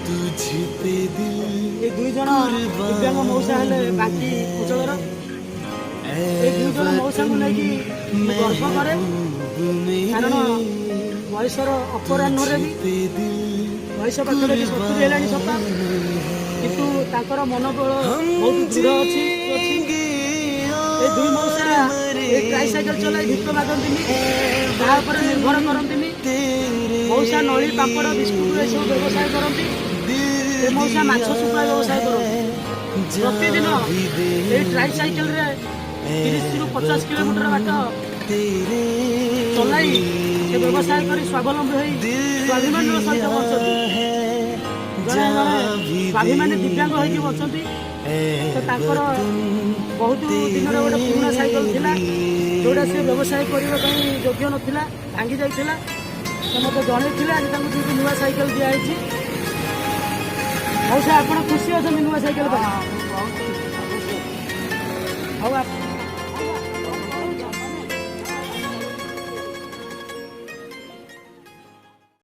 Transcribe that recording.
ये दुई जन दिव्यांग मौसा हेले बाकी अंचल ये दुई जन मौसा को लेकिन गर्व करे कारण बयसर अपराह्न भी बयस पाखे भी 70 है सता किंतु ताकर मनोबल बहुत दृढ़ अच्छी ये दुई मौसा ट्राइसाइकेल चलाई भिक मागती निर्भर करती मौसा नली पापड़ बिस्कुट ये सब व्यवसाय करती मौसा माछ सुखा व्यवसाय करती प्रतिदिन ये ट्राइसाइकेल 30 ରୁ 50 किलोमीटर बाट चलाई व्यवसाय कर स्वावलम्बी हो स्वाभिमान सहित बचती जड़े जड़े स्वाभिमानी दिव्यांग होगी बचती तो बहुत दिन गोटे पुराना साइकेल थिला जोड़ा से व्यवसाय करने योग्य नाला भांगी जाइला तो मत जन आज नुआ साइकेल दिखाई मौसा आप खुशी अच्छा नुआ साइकेल